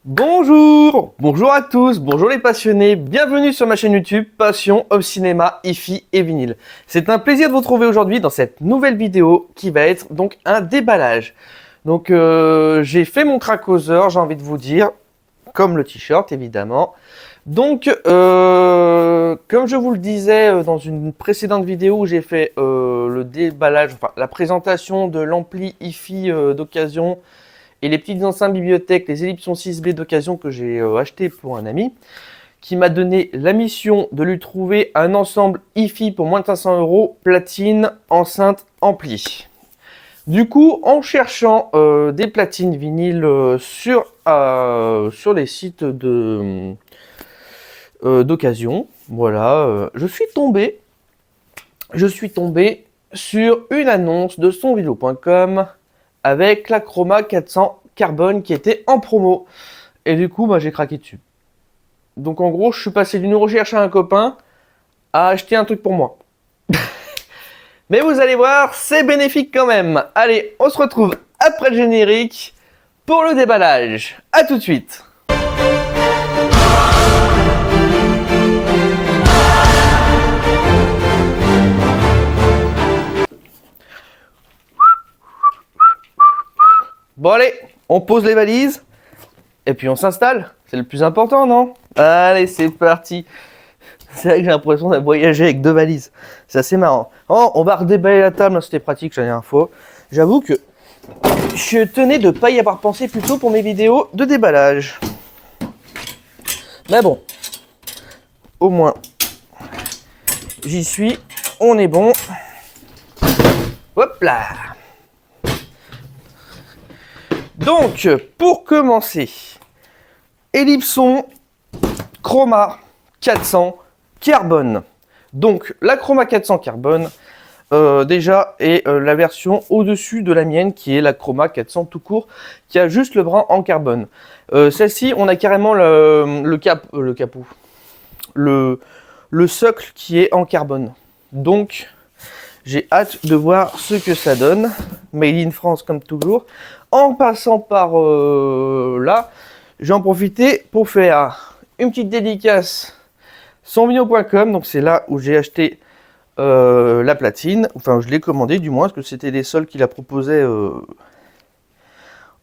Bonjour à tous, bonjour les passionnés, bienvenue sur ma chaîne YouTube Passion Home Cinéma, Hi-Fi et Vinyle. C'est un plaisir de vous retrouver aujourd'hui dans cette nouvelle vidéo qui va être donc un déballage. Donc j'ai fait mon cracoseur, j'ai envie de vous dire, comme le t-shirt évidemment. Donc comme je vous le disais dans une précédente vidéo où j'ai fait le déballage, enfin la présentation de l'ampli Hi-Fi d'occasion et les petites enceintes bibliothèques, les Ellipson 6B d'occasion que j'ai acheté pour un ami, qui m'a donné la mission de lui trouver un ensemble Hi-Fi pour moins de 500 €, platine, enceinte, ampli. Du coup, en cherchant des platines vinyles sur les sites d'occasion, voilà, je suis tombé sur une annonce de sonvideo.com avec la Chroma 400 carbone qui était en promo. Et du coup, j'ai craqué dessus. Donc en gros, je suis passé d'une recherche à un copain à acheter un truc pour moi. Mais vous allez voir, c'est bénéfique quand même. Allez, on se retrouve après le générique pour le déballage. A tout de suite. Bon allez, on pose les valises et puis on s'installe. C'est le plus important, non? Allez, c'est parti. C'est vrai que j'ai l'impression de voyager avec deux valises. C'est assez marrant. Oh, on va redéballer la table, c'était pratique la dernière fois. J'avoue que je tenais de ne pas y avoir pensé plus tôt pour mes vidéos de déballage. Mais bon, au moins, j'y suis, on est bon. Hop là. Donc, pour commencer, Ellipson Chroma 400 carbone. Donc, la Chroma 400 carbone, déjà, est la version au-dessus de la mienne, qui est la Chroma 400 tout court, qui a juste le brin en carbone. Celle-ci, on a carrément le capot, le socle qui est en carbone. Donc, j'ai hâte de voir ce que ça donne. Made in France comme toujours. En passant par là, j'en profiter pour faire une petite dédicace sonvideo.com. Donc c'est là où j'ai acheté la platine. Enfin, je l'ai commandé du moins, parce que c'était les soldes qu'il a proposé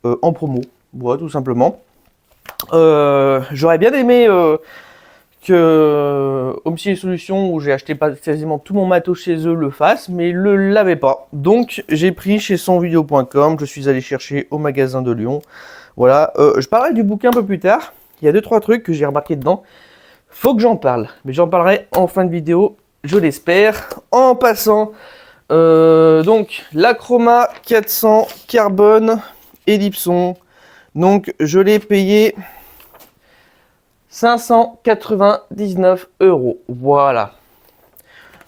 en promo. Voilà, tout simplement. J'aurais bien aimé que Home Ciné Solutions, où j'ai acheté quasiment tout mon matos chez eux, le fasse, mais ils ne l'avaient pas. Donc j'ai pris chez sonvideo.com, je suis allé chercher au magasin de Lyon. Voilà, je parlerai du bouquin un peu plus tard. Il y a 2-3 trucs que j'ai remarqué dedans. Faut que j'en parle, mais j'en parlerai en fin de vidéo, je l'espère. En passant, donc la Chroma 400 carbone Ellipson. Donc je l'ai payé 599 €. Voilà.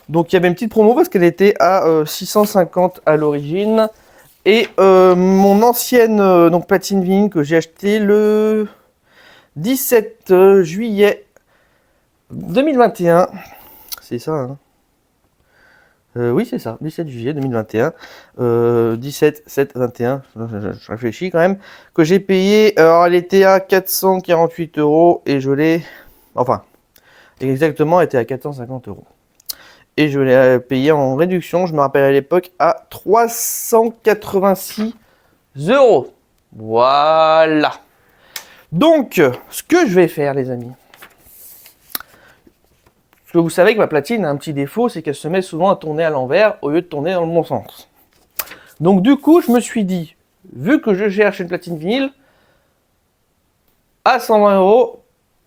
Donc il y avait une petite promo parce qu'elle était à 650 à l'origine. Et mon ancienne donc platine vinyl que j'ai acheté le 17 juillet 2021. C'est ça, hein? Oui, c'est ça, 17 juillet 2021. 17, 7, 21, je réfléchis quand même. Que j'ai payé, alors elle était à 448 € et je l'ai. Enfin, exactement, elle était à 450 €. Et je l'ai payé en réduction, je me rappelle à l'époque, à 386 €. Voilà. Donc, ce que je vais faire, les amis. Parce que vous savez que ma platine a un petit défaut, c'est qu'elle se met souvent à tourner à l'envers au lieu de tourner dans le bon sens. Donc du coup, je me suis dit, vu que je cherche une platine vinyle à 120 €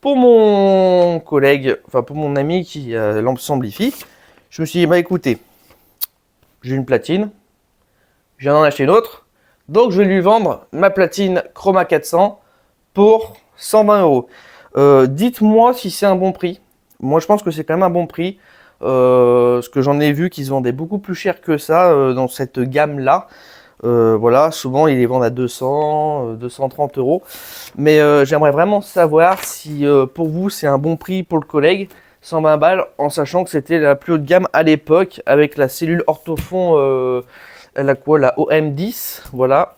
pour mon collègue, enfin pour mon ami qui a l'ensemble Hi-Fi, je me suis dit, écoutez, j'ai une platine, je viens d'en acheter une autre, donc je vais lui vendre ma platine Chroma 400 pour 120 €. Dites-moi si c'est un bon prix. Moi, je pense que c'est quand même un bon prix. Parce que j'en ai vu qu'ils se vendaient beaucoup plus cher que ça dans cette gamme-là. Voilà, souvent ils les vendent à 200, 230 €. Mais j'aimerais vraiment savoir si pour vous c'est un bon prix pour le collègue. 120 balles, en sachant que c'était la plus haute gamme à l'époque avec la cellule orthofon, la OM10, voilà.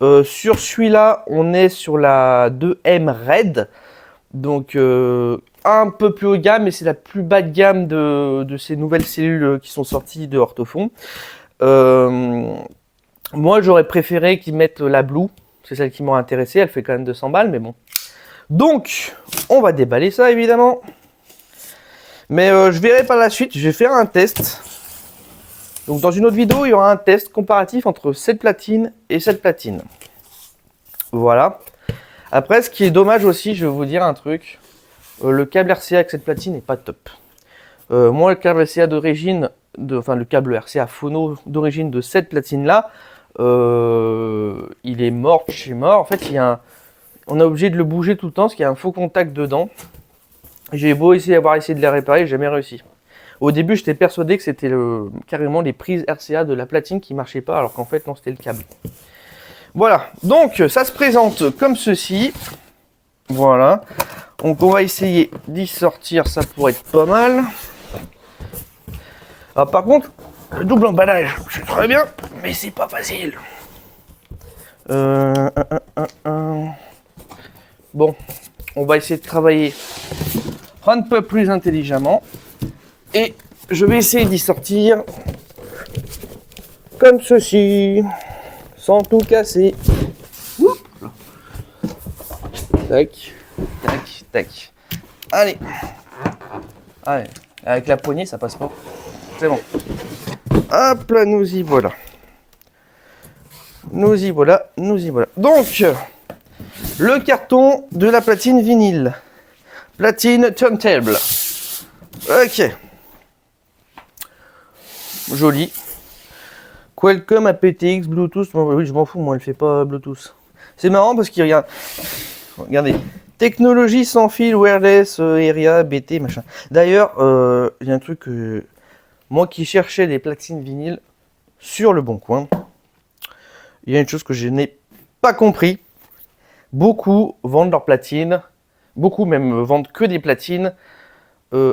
Sur celui-là, on est sur la 2M Red. Donc un peu plus haut de gamme, mais c'est la plus bas de gamme de ces nouvelles cellules qui sont sorties de Orthofon. Moi, j'aurais préféré qu'ils mettent la Blue. C'est celle qui m'a intéressé. Elle fait quand même 200 balles, mais bon. Donc, on va déballer ça, évidemment. Mais je verrai par la suite. Je vais faire un test. Donc, dans une autre vidéo, il y aura un test comparatif entre cette platine et cette platine. Voilà. Après, ce qui est dommage aussi, je vais vous dire un truc. Le câble RCA avec cette platine n'est pas top. Moi, le câble RCA d'origine, le câble RCA phono d'origine de cette platine-là, il est mort de chez mort. En fait, on est obligé de le bouger tout le temps parce qu'il y a un faux contact dedans. J'ai beau essayé de les réparer, j'ai jamais réussi. Au début, j'étais persuadé que c'était carrément les prises RCA de la platine qui marchaient pas, alors qu'en fait, non, c'était le câble. Voilà, donc ça se présente comme ceci. Voilà. Donc on va essayer d'y sortir, ça pourrait être pas mal. Alors, par contre, le double emballage, c'est très bien, mais c'est pas facile. Bon, on va essayer de travailler un peu plus intelligemment. Et je vais essayer d'y sortir comme ceci, sans tout casser. Oups. Tac, tac, tac. Allez. Allez, avec la poignée, ça passe pas. C'est bon. Hop là, nous y voilà. Nous y voilà, nous y voilà. Donc, le carton de la platine vinyle. Platine turntable. Ok. Joli. Qualcomm aptX Bluetooth. Oui, je m'en fous, moi, elle fait pas Bluetooth. C'est marrant parce qu'il regarde. Regardez. Technologie sans fil, wireless, area, BT, machin. D'ailleurs, il y a un truc que. Moi qui cherchais des platines vinyles sur le bon coin, il y a une chose que je n'ai pas compris. Beaucoup vendent leurs platines, beaucoup même vendent que des platines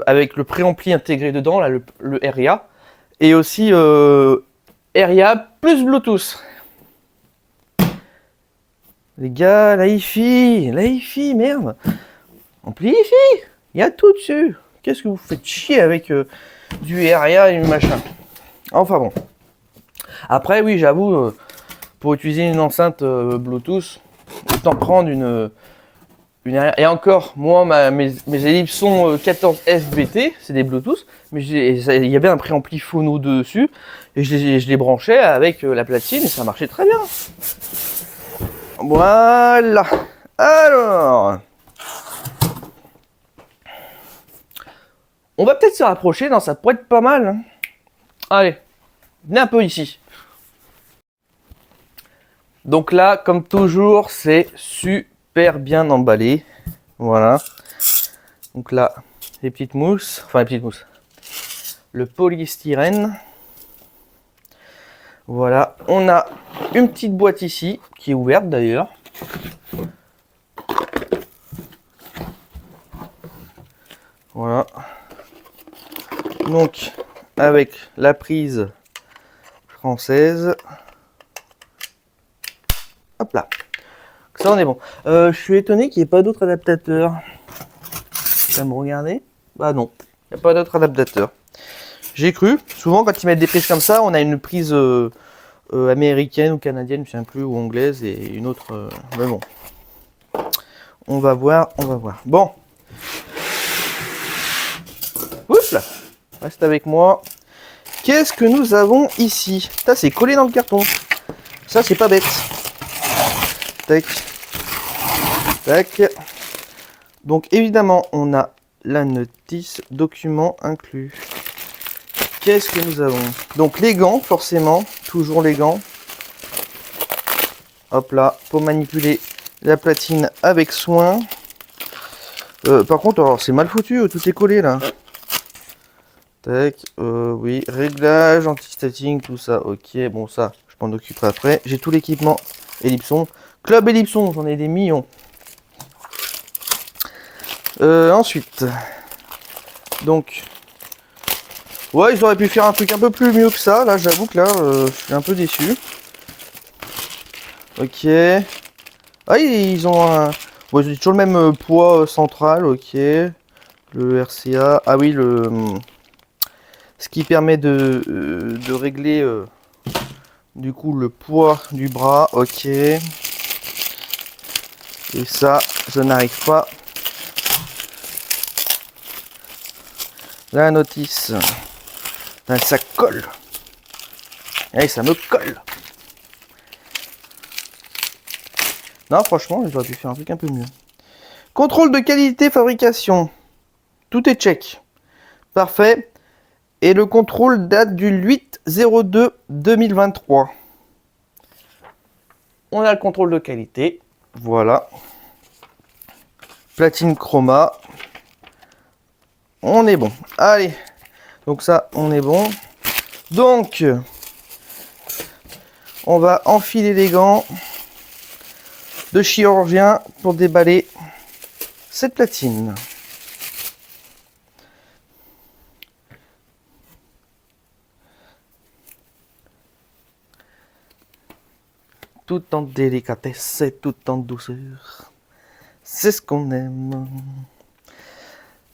avec le préampli intégré dedans, là, le RIA, et aussi RIA plus Bluetooth. Les gars, la hi-fi, merde. Ampli hi-fi, il y a tout dessus. Qu'est-ce que vous faites chier avec du RIA et du machin. Enfin bon. Après, oui, j'avoue, pour utiliser une enceinte Bluetooth, autant prendre une et encore, moi, mes Ellipson 14 FBT, c'est des Bluetooth, mais il y avait un préampli phono dessus, et je les branchais avec la platine, et ça marchait très bien. Voilà. Alors, on va peut-être se rapprocher, non, ça pourrait être pas mal. Hein. Allez, venez un peu ici. Donc là, comme toujours, c'est super bien emballé. Voilà. Donc là, les petites mousses, le polystyrène. Voilà, on a une petite boîte ici, qui est ouverte d'ailleurs. Voilà. Donc, avec la prise française. Hop là. Ça, on est bon. Je suis étonné qu'il n'y ait pas d'autres adaptateurs. Tu vas me regarder? Bah non, il n'y a pas d'autres adaptateurs. J'ai cru. Souvent, quand ils mettent des prises comme ça, on a une prise américaine ou canadienne, je ne sais plus, ou anglaise, et une autre. Mais bon. On va voir, on va voir. Bon. Oups là. Reste avec moi. Qu'est-ce que nous avons ici? Ça, c'est collé dans le carton. Ça, c'est pas bête. Tac. Tac. Donc, évidemment, on a la notice document inclus. Qu'est-ce que nous avons? Donc, les gants, forcément. Toujours les gants. Hop là. Pour manipuler la platine avec soin. Par contre, alors, c'est mal foutu. Tout est collé, là. Tac, oui, réglage, anti-stating, tout ça, ok, bon ça, je m'en occuperai après. J'ai tout l'équipement Ellipson, Club Ellipson, j'en ai des millions. Ensuite, donc, ouais, ils auraient pu faire un truc un peu plus mieux que ça, là, j'avoue que là, je suis un peu déçu. Ok. Ah, ils ont un... Ouais, c'est toujours le même poids central, ok. Le RCA. Ah oui, ce qui permet de régler du coup le poids du bras, ok. Et ça, je n'arrive pas. La notice. Ça colle. Et ça me colle. Non, franchement, j'aurais pu faire un truc un peu mieux. Contrôle de qualité fabrication. Tout est check. Parfait. Et le contrôle date du 8/02/2023. On a le contrôle de qualité. Voilà. Platine chroma. On est bon. Allez. Donc ça, on est bon. Donc, on va enfiler les gants de chirurgien pour déballer cette platine. Tout en délicatesse et tout en douceur. C'est ce qu'on aime.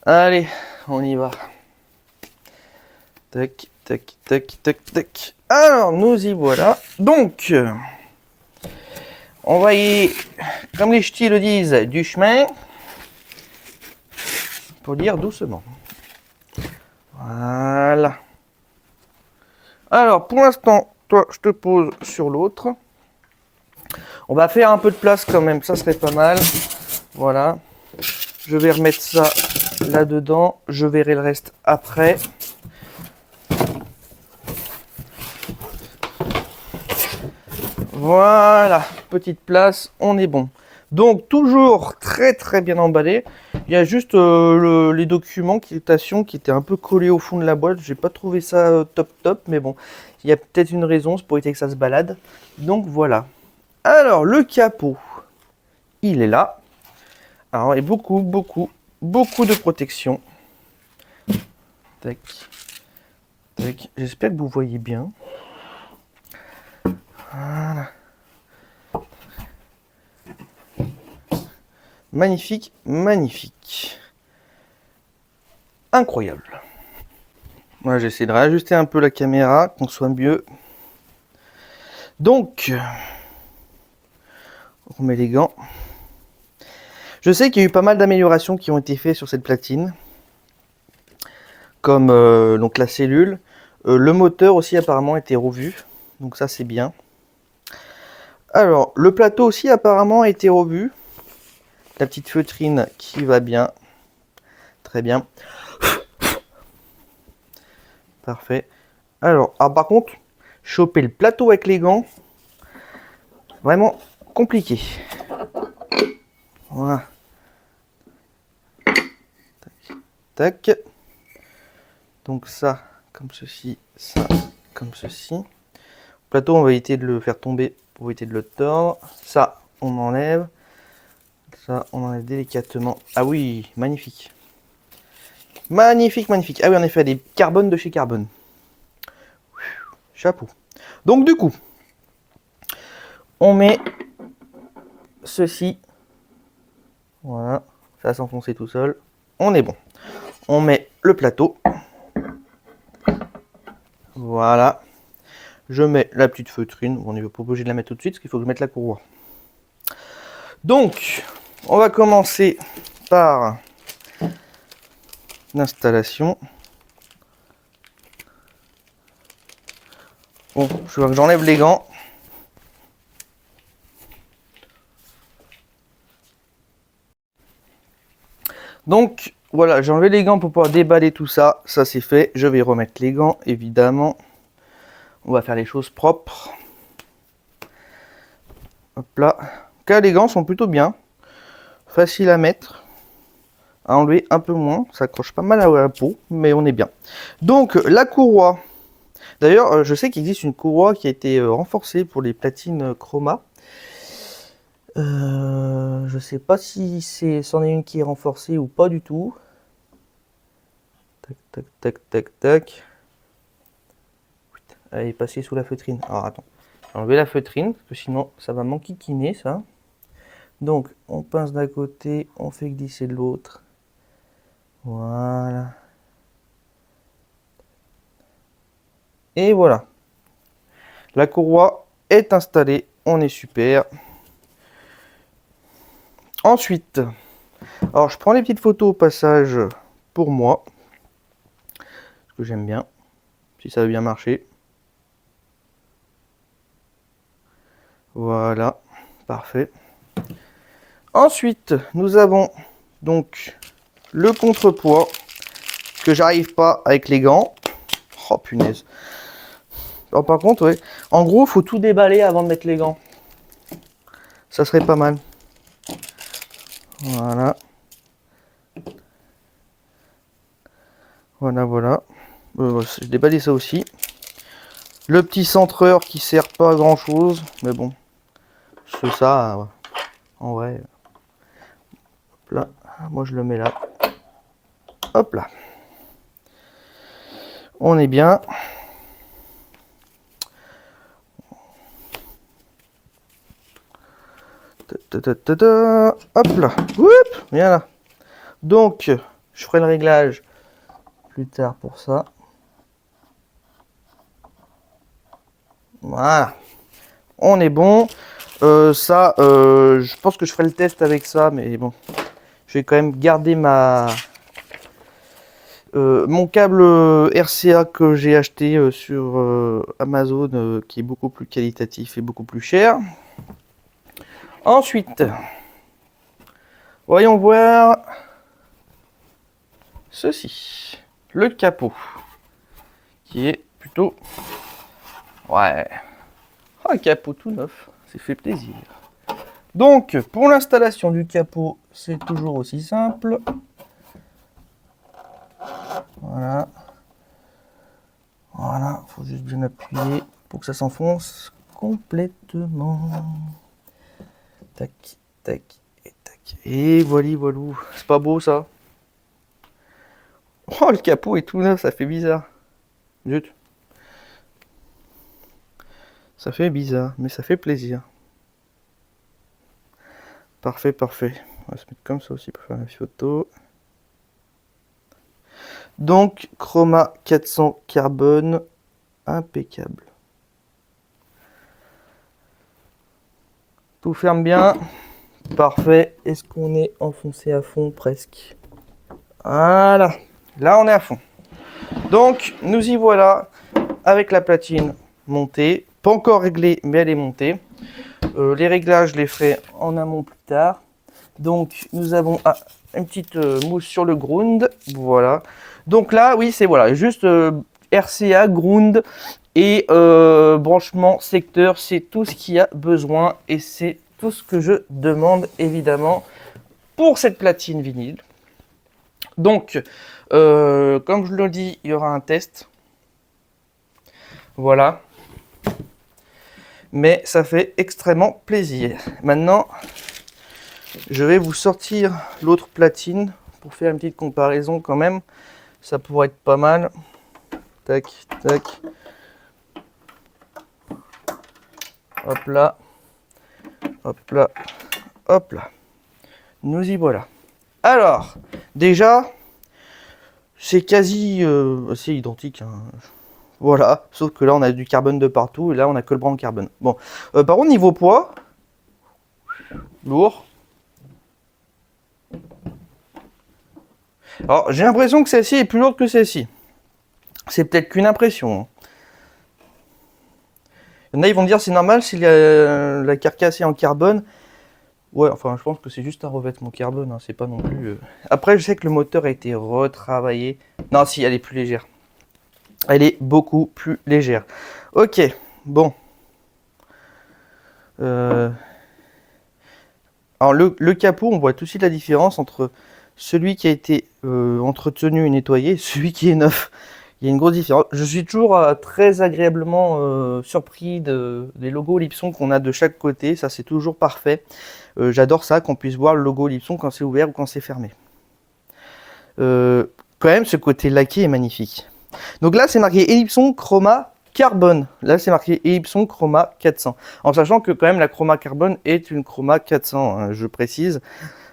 Allez, on y va. Tac, tac, tac, tac, tac. Alors, nous y voilà. Donc, on va y, comme les ch'tis le disent, du chemin. Pour dire doucement. Voilà. Alors, pour l'instant, toi, je te pose sur l'autre. On va faire un peu de place quand même, ça serait pas mal. Voilà. Je vais remettre ça là-dedans. Je verrai le reste après. Voilà, petite place, on est bon. Donc, toujours très très bien emballé. Il y a juste les documents qui étaient un peu collés au fond de la boîte. J'ai pas trouvé ça top, mais bon, il y a peut-être une raison, c'est pour éviter que ça se balade. Donc voilà. Alors, le capot, il est là. Alors, il y a beaucoup de protection. Tac, tac. J'espère que vous voyez bien. Voilà. Magnifique, magnifique. Incroyable. Moi, j'essaie de réajuster un peu la caméra, qu'on soit mieux. Donc, on remet les gants. Je sais qu'il y a eu pas mal d'améliorations qui ont été faites sur cette platine. Comme donc la cellule. Le moteur aussi apparemment a été revu. Donc ça c'est bien. Alors, le plateau aussi apparemment a été revu. La petite feutrine qui va bien. Très bien. Parfait. Alors, par contre, choper le plateau avec les gants, vraiment compliqué. Voilà. Tac, tac. Donc ça, comme ceci, ça, comme ceci. Le plateau, on va éviter de le faire tomber pour éviter de le tordre. Ça, on enlève. Ça, on enlève délicatement. Ah oui, magnifique. Magnifique, magnifique. Ah oui, en effet, des carbones de chez Carbone. Chapeau. Donc du coup, on met ceci. Voilà, ça va s'enfoncer tout seul. On est bon. On met le plateau. Voilà. Je mets la petite feutrine. On n'est pas obligé de la mettre tout de suite parce qu'il faut que je mette la courroie. Donc, on va commencer par l'installation. Bon, je vois que j'enlève les gants. Donc, voilà, j'ai enlevé les gants pour pouvoir déballer tout ça. Ça, c'est fait. Je vais remettre les gants, évidemment. On va faire les choses propres. Hop là. Car les gants sont plutôt bien. Facile à mettre. À enlever un peu moins. Ça accroche pas mal à la peau, mais on est bien. Donc, la courroie. D'ailleurs, je sais qu'il existe une courroie qui a été renforcée pour les platines chroma. Je sais pas si c'en est une qui est renforcée ou pas du tout. Tac, tac, tac, tac, tac. Elle est passée sous la feutrine. Alors attends, Enlever la feutrine, parce que sinon ça va m'enquiquiner ça. Donc on pince d'un côté, on fait glisser de l'autre. Voilà. Et voilà. La courroie est installée, on est super. Ensuite, alors je prends les petites photos au passage pour moi, parce que j'aime bien, si ça a bien marché. Voilà, parfait. Ensuite, nous avons donc le contrepoids que j'arrive pas avec les gants. Oh punaise. Alors, par contre, ouais. En gros, faut tout déballer avant de mettre les gants. Ça serait pas mal. Voilà. Voilà, voilà. Je déballais ça aussi. Le petit centreur qui sert pas à grand chose, mais bon. C'est ça, ouais. En vrai. Hop là. Moi, je le mets là. Hop là. On est bien. Hop là. Oup, viens là. Donc, je ferai le réglage plus tard pour ça. Voilà. On est bon. Je pense que je ferai le test avec ça, mais bon. Je vais quand même garder mon câble RCA que j'ai acheté sur Amazon, qui est beaucoup plus qualitatif et beaucoup plus cher. Ensuite, voyons voir ceci. Le capot, qui est plutôt... Ouais. Un capot tout neuf, c'est fait plaisir. Donc, pour l'installation du capot, c'est toujours aussi simple. Voilà. Voilà, faut juste bien appuyer pour que ça s'enfonce complètement. Tac, tac et tac. Et voilà, voilà. C'est pas beau ça? Oh, le capot est tout neuf, ça fait bizarre. Zut. Ça fait bizarre, mais ça fait plaisir. Parfait, parfait. On va se mettre comme ça aussi pour faire la photo. Donc, Chroma 400 carbone, impeccable. Tout ferme bien. Parfait. Est-ce qu'on est enfoncé à fond presque? Voilà. Là, on est à fond. Donc, nous y voilà avec la platine montée. Pas encore réglée, mais elle est montée. Les réglages, je les ferai en amont plus tard. Donc, nous avons une petite mousse sur le ground. Voilà. Donc là, oui, c'est voilà, juste RCA, ground et branchement secteur. C'est tout ce qu'il y a besoin et c'est tout ce que je demande évidemment pour cette platine vinyle. Donc, comme je le dis, il y aura un test. Voilà. Mais ça fait extrêmement plaisir. Maintenant, je vais vous sortir l'autre platine pour faire une petite comparaison quand même. Ça pourrait être pas mal. Tac, tac. Hop là. Hop là. Hop là. Nous y voilà. Alors, déjà, c'est quasi assez identique. Hein. Voilà, sauf que là on a du carbone de partout et là on a que le bras en carbone. Bon, par contre niveau poids, lourd. Alors j'ai l'impression que celle-ci est plus lourde que celle-ci. C'est peut-être qu'une impression. Hein. Il y en a ils vont dire c'est normal si la carcasse est en carbone. Ouais, enfin je pense que c'est juste un revêtement carbone, hein, c'est pas non plus... Après je sais que le moteur a été retravaillé. Non si, elle est plus légère. Elle est beaucoup plus légère. Ok, bon. Alors le capot, on voit tout de suite la différence entre celui qui a été entretenu et nettoyé et celui qui est neuf. Il y a une grosse différence. Je suis toujours très agréablement surpris des logos Lipson qu'on a de chaque côté. Ça, c'est toujours parfait. J'adore ça, qu'on puisse voir le logo Lipson quand c'est ouvert ou quand c'est fermé. Quand même, ce côté laqué est magnifique. Donc là, c'est marqué Ellipson Chroma carbone. Là, c'est marqué Ellipson Chroma 400. En sachant que quand même la Chroma Carbone est une Chroma 400, hein, je précise.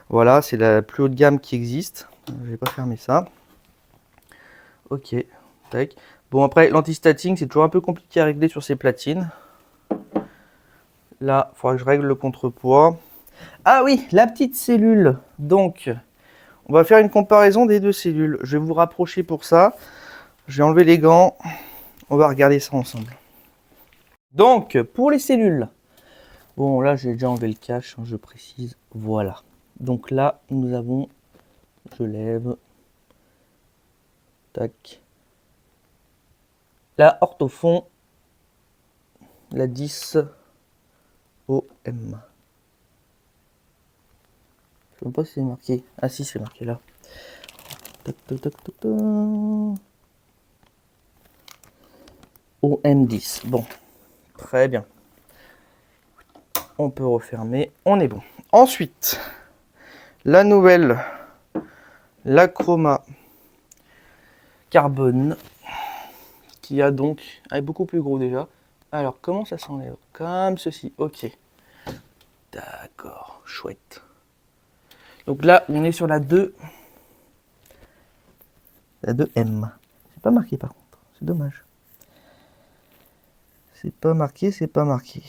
Voilà, c'est la plus haute gamme qui existe. Je vais pas fermer ça. Ok, tac. Bon, après, l'anti-stacking, c'est toujours un peu compliqué à régler sur ces platines. Là, il faudra que je règle le contrepoids. Ah oui, la petite cellule. Donc, on va faire une comparaison des deux cellules. Je vais vous rapprocher pour ça. Je vais enlever les gants. On va regarder ça ensemble. Donc, pour les cellules. Bon, là, j'ai déjà enlevé le cache, hein, je précise. Voilà. Donc là, nous avons... Je lève. Tac. La orthofon. La 10 OM. Je ne sais même pas si c'est marqué. Ah si, c'est marqué là. Tac, tac, tac, tac, tac. OM10. Bon, très bien. On peut refermer. On est bon. Ensuite, la nouvelle, la Chroma Carbone, qui a donc... Elle est beaucoup plus gros déjà. Alors, comment ça s'enlève? Comme ceci. Ok. D'accord. Chouette. Donc là, on est sur la 2. La 2M. C'est pas marqué par contre. C'est dommage. C'est pas marqué, c'est pas marqué.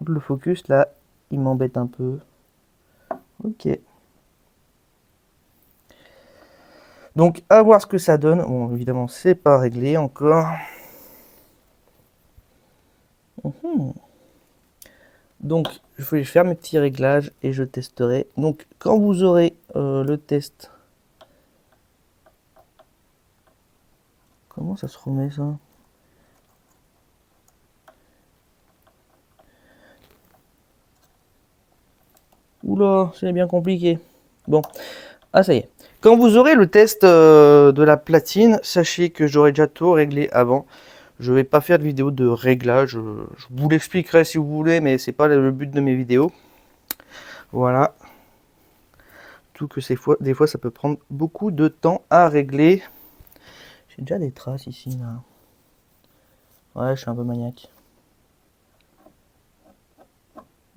Le focus là, il m'embête un peu. Ok. Donc, à voir ce que ça donne. Bon, évidemment, c'est pas réglé encore. Donc, je vais faire mes petits réglages et je testerai. Donc, quand vous aurez le test... Comment ça se remet, ça? Oula, c'est bien compliqué. Bon, ah ça y est. Quand vous aurez le test de la platine, sachez que j'aurai déjà tout réglé avant. Je vais pas faire de vidéo de réglage. Je vous l'expliquerai si vous voulez, mais c'est pas le but de mes vidéos. Voilà. Tout que des fois, ça peut prendre beaucoup de temps à régler. J'ai déjà des traces ici, là. Ouais, je suis un peu maniaque.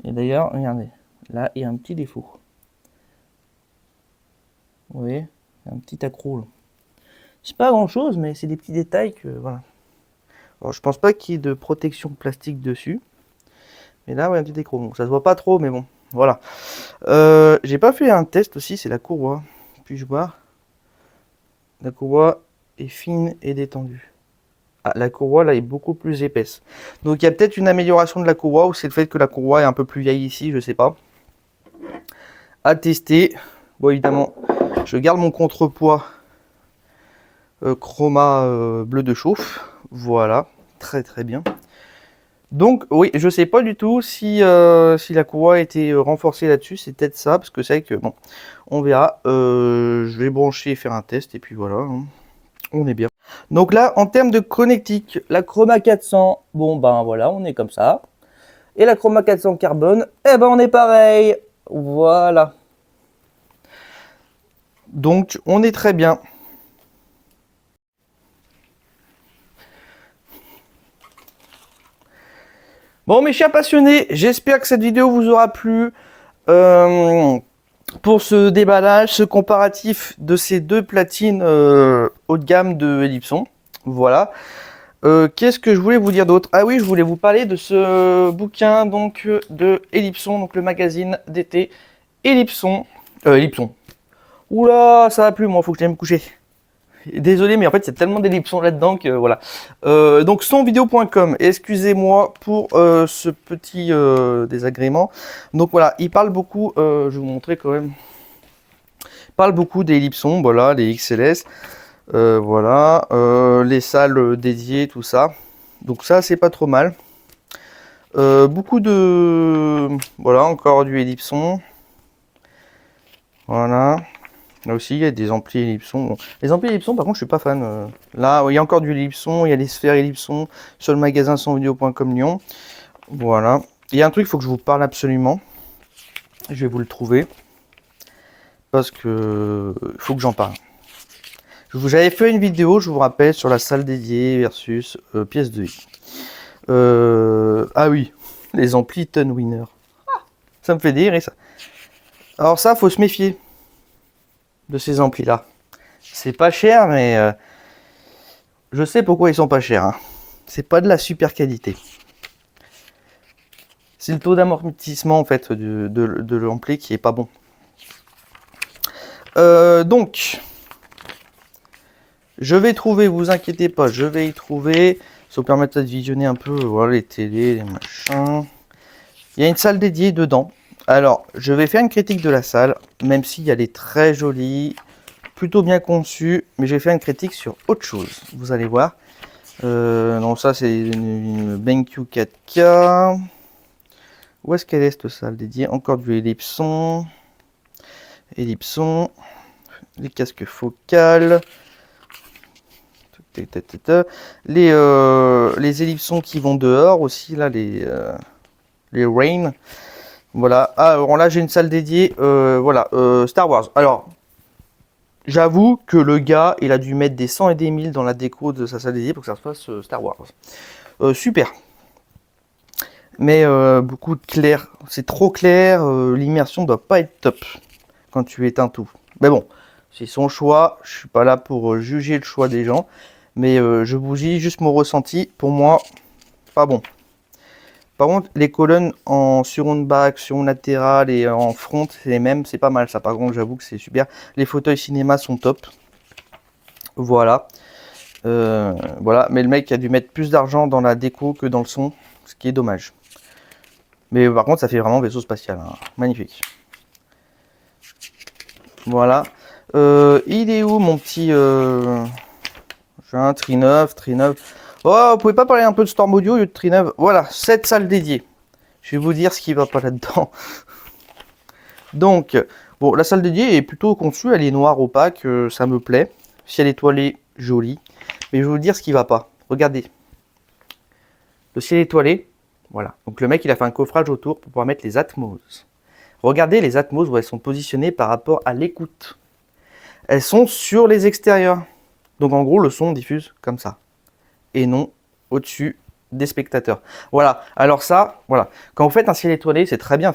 Et d'ailleurs, regardez. Là, il y a un petit défaut. Vous voyez, un petit accroc là. C'est pas grand chose, mais c'est des petits détails que voilà. Alors, je pense pas qu'il y ait de protection plastique dessus. Mais là, ouais, un petit accroc. Bon, ça se voit pas trop, mais bon, voilà. J'ai pas fait un test aussi, c'est la courroie. Puis-je voir? La courroie est fine et détendue. Ah, la courroie là est beaucoup plus épaisse. Donc il y a peut-être une amélioration de la courroie, ou c'est le fait que la courroie est un peu plus vieille ici, je sais pas. À tester. Bon, évidemment, je garde mon contrepoids Chroma bleu de chauffe. Voilà, très très bien. Donc oui, je sais pas du tout si la courroie a été renforcée là-dessus, c'est peut-être ça, parce que c'est vrai que bon, on verra. Je vais brancher et faire un test, et puis voilà, hein. On est bien. Donc là, en termes de connectique, la Chroma 400, bon ben voilà, on est comme ça. Et la Chroma 400 carbone, eh ben on est pareil. Voilà. Donc on est très bien. Bon mes chers passionnés, j'espère que cette vidéo vous aura plu. Pour ce déballage, ce comparatif de ces deux platines haut de gamme de Ellipson. Voilà. Qu'est-ce que je voulais vous dire d'autre? Ah oui, je voulais vous parler de ce bouquin donc de Ellipson, donc le magazine d'été Ellipson. Ellipson. Oula, ça va plus, moi, faut que j'aille me coucher. Désolé, mais en fait, il y a tellement d'ellipsons là-dedans que voilà. Donc, sonvideo.com. Excusez-moi pour ce petit désagrément. Donc voilà, il parle beaucoup. Je vais vous montrer quand même. Il parle beaucoup des ellipsons, voilà, les XLS. Voilà, les salles dédiées, tout ça. Donc ça, c'est pas trop mal. Beaucoup de... Voilà, encore du ellipson. Voilà. Là aussi, il y a des amplis ellipson. Bon. Les amplis ellipson, par contre, je suis pas fan. Là, il y a encore du ellipson. Il y a des sphères ellipson sur le magasin sonvideo.com Lyon. Voilà. Il y a un truc, il faut que je vous parle absolument. Je vais vous le trouver. parce que il faut que j'en parle. J'avais fait une vidéo, je vous rappelle, sur la salle dédiée versus pièce de i. Ah oui, les amplis Ton Winner. Ça me fait dire et ça. Alors ça, faut se méfier de ces amplis là. C'est pas cher, mais je sais pourquoi ils sont pas chers. Hein. C'est pas de la super qualité. C'est le taux d'amortissement en fait de l'ampli qui est pas bon. Donc, je vais trouver, vous inquiétez pas, je vais y trouver. Ça vous permettra de visionner un peu, voilà, les télés, les machins. Il y a une salle dédiée dedans. Alors, je vais faire une critique de la salle, même si elle est très jolie, plutôt bien conçue, mais je vais faire une critique sur autre chose. Vous allez voir. Donc ça, c'est une BenQ 4K. Où est-ce qu'elle est cette salle dédiée? Encore du Ellipson. Ellipson. Les casques focales. Les ellipsons qui vont dehors aussi, là, les Rain. Voilà. Ah, alors là, j'ai une salle dédiée. Voilà, Star Wars. Alors, j'avoue que le gars, il a dû mettre des 100 et des 1000 dans la déco de sa salle dédiée pour que ça se fasse Star Wars. Super. Mais beaucoup de clair. C'est trop clair. L'immersion doit pas être top quand tu éteins tout. Mais bon, c'est son choix. Je suis pas là pour juger le choix des gens. Mais je vous dis juste mon ressenti. Pour moi, pas bon. Par contre, les colonnes en surround back, surround latéral et en front, c'est les mêmes. C'est pas mal ça. Par contre, j'avoue que c'est super. Les fauteuils cinéma sont top. Voilà. Voilà. Mais le mec a dû mettre plus d'argent dans la déco que dans le son. Ce qui est dommage. Mais par contre, ça fait vraiment vaisseau spatial. Hein. Magnifique. Voilà. Il est où mon petit... J'ai un Tri9. Oh, vous pouvez pas parler un peu de Storm Audio au lieu de Tri9? Voilà, cette salle dédiée. Je vais vous dire ce qui va pas là-dedans. Donc, bon, la salle dédiée est plutôt conçue. Elle est noire opaque, ça me plaît. Ciel étoilé, joli. Mais je vais vous dire ce qui va pas. Regardez. Le ciel étoilé, voilà. Donc le mec, il a fait un coffrage autour pour pouvoir mettre les Atmos. Regardez les Atmos où elles sont positionnées par rapport à l'écoute. Elles sont sur les extérieurs. Donc en gros, le son diffuse comme ça. Et non au-dessus des spectateurs. Voilà. Alors ça, voilà. Quand vous faites un ciel étoilé, c'est très bien.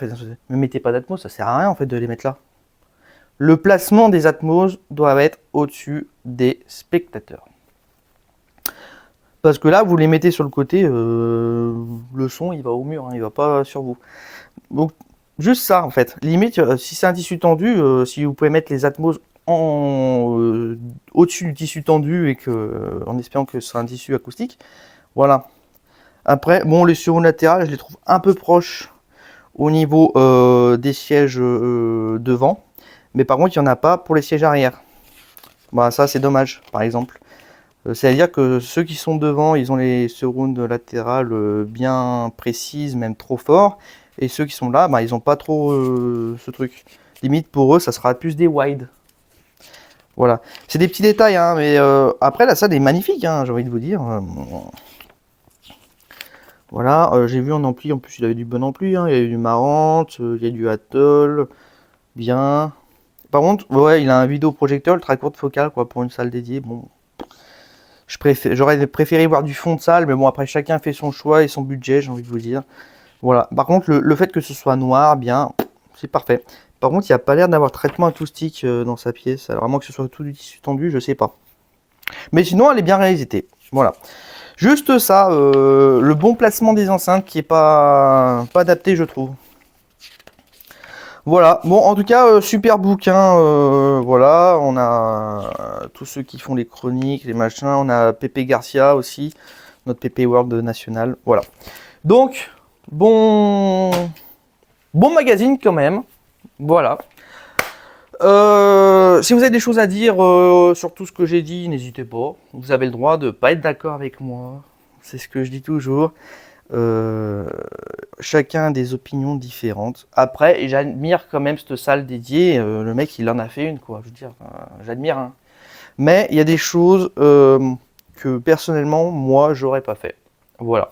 Ne mettez pas d'Atmos, ça sert à rien en fait de les mettre là. Le placement des Atmos doit être au-dessus des spectateurs. Parce que là, vous les mettez sur le côté, le son, il va au mur, hein, il va pas sur vous. Donc, juste ça, en fait. Limite, si c'est un tissu tendu, si vous pouvez mettre les Atmos au-dessus du tissu tendu et que, en espérant que ce sera un tissu acoustique, voilà. Après, bon, les surrounds latérales, je les trouve un peu proches au niveau des sièges devant. Mais par contre, il n'y en a pas pour les sièges arrière. Bah, ça, c'est dommage, par exemple. C'est-à-dire que ceux qui sont devant, ils ont les surrounds latérales bien précises, même trop forts. Et ceux qui sont là, bah, ils n'ont pas trop ce truc. Limite, pour eux, ça sera plus des wide. Voilà. C'est des petits détails, hein, mais après, la salle est magnifique, hein, j'ai envie de vous dire. Voilà, j'ai vu en ampli, en plus, il avait du bon ampli. Hein, il y a eu du Marantz, il y a du Atoll. Bien. Par contre, ouais, il a un vidéoprojecteur ultra courte focale, quoi, pour une salle dédiée. Bon. J'aurais préféré voir du fond de salle, mais bon, après, chacun fait son choix et son budget, j'ai envie de vous dire. Voilà. Par contre, le fait que ce soit noir, bien, c'est parfait. Par contre, il n'y a pas l'air d'avoir traitement acoustique dans sa pièce. Alors, vraiment que ce soit tout du tissu tendu, je sais pas. Mais sinon, elle est bien réalisée. Voilà. Juste ça, le bon placement des enceintes qui est pas adapté, je trouve. Voilà, bon en tout cas, super bouquin, voilà, on a tous ceux qui font les chroniques, les machins, on a Pépé Garcia aussi, notre Pépé World national, voilà. Donc, bon magazine quand même, voilà. Si vous avez des choses à dire sur tout ce que j'ai dit, n'hésitez pas, vous avez le droit de ne pas être d'accord avec moi, c'est ce que je dis toujours. Chacun a des opinions différentes. Après, j'admire quand même cette salle dédiée. Le mec, il en a fait une, quoi. Je veux dire, j'admire. Hein. Mais il y a des choses que personnellement, moi, j'aurais pas fait. Voilà.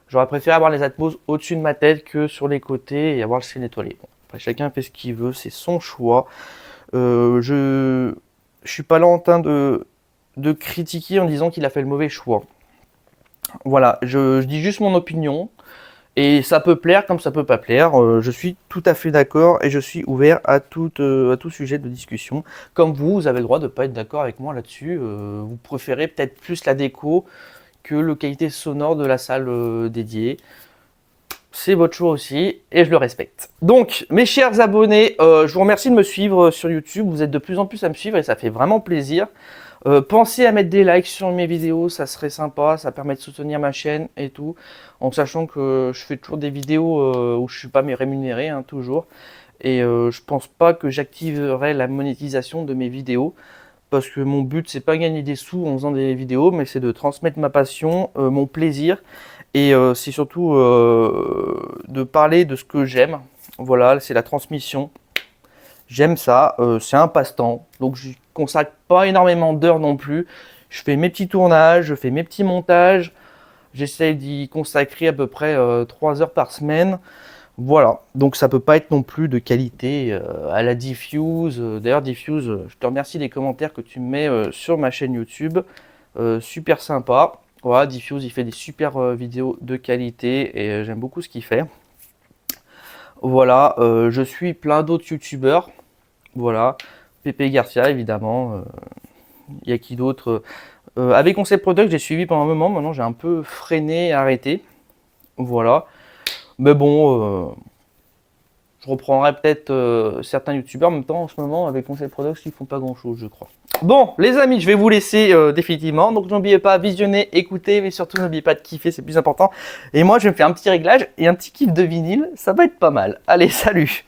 J'aurais préféré avoir les Atmos au-dessus de ma tête que sur les côtés et avoir le ciel étoilé. Bon, après, chacun fait ce qu'il veut, c'est son choix. Je suis pas là en train de critiquer en disant qu'il a fait le mauvais choix. Voilà, je dis juste mon opinion. Et ça peut plaire comme ça peut pas plaire. Je suis tout à fait d'accord et je suis ouvert à tout sujet de discussion. Comme vous avez le droit de ne pas être d'accord avec moi là-dessus. Vous préférez peut-être plus la déco que la qualité sonore de la salle dédiée. C'est votre choix aussi et je le respecte. Donc, mes chers abonnés, je vous remercie de me suivre sur YouTube. Vous êtes de plus en plus à me suivre et ça fait vraiment plaisir. Pensez à mettre des likes sur mes vidéos, ça serait sympa, ça permet de soutenir ma chaîne et tout, en sachant que je fais toujours des vidéos où je suis pas rémunéré, hein, toujours, et je pense pas que j'activerai la monétisation de mes vidéos, parce que mon but c'est pas gagner des sous en faisant des vidéos, mais c'est de transmettre ma passion, mon plaisir, et c'est surtout de parler de ce que j'aime. Voilà, c'est la transmission. J'aime ça, c'est un passe-temps, donc je consacre pas énormément d'heures non plus. Je fais mes petits tournages, je fais mes petits montages, j'essaye d'y consacrer à peu près 3 heures par semaine. Voilà, donc ça peut pas être non plus de qualité à la Diffuse. D'ailleurs Diffuse, je te remercie des commentaires que tu me mets sur ma chaîne YouTube, super sympa. Voilà, Diffuse il fait des super vidéos de qualité et j'aime beaucoup ce qu'il fait. Voilà, je suis plein d'autres youtubeurs. Voilà, Pépé Garcia évidemment. Il y a qui d'autre avec Concept Product, j'ai suivi pendant un moment. Maintenant, j'ai un peu freiné, arrêté. Voilà. Mais bon, je reprendrai peut-être certains youtubeurs. En même temps, en ce moment, avec Concept Product, ils font pas grand-chose, je crois. Bon, les amis, je vais vous laisser définitivement. Donc, n'oubliez pas, visionner, écouter, mais surtout, n'oubliez pas de kiffer, c'est plus important. Et moi, je vais me faire un petit réglage et un petit kiff de vinyle. Ça va être pas mal. Allez, salut!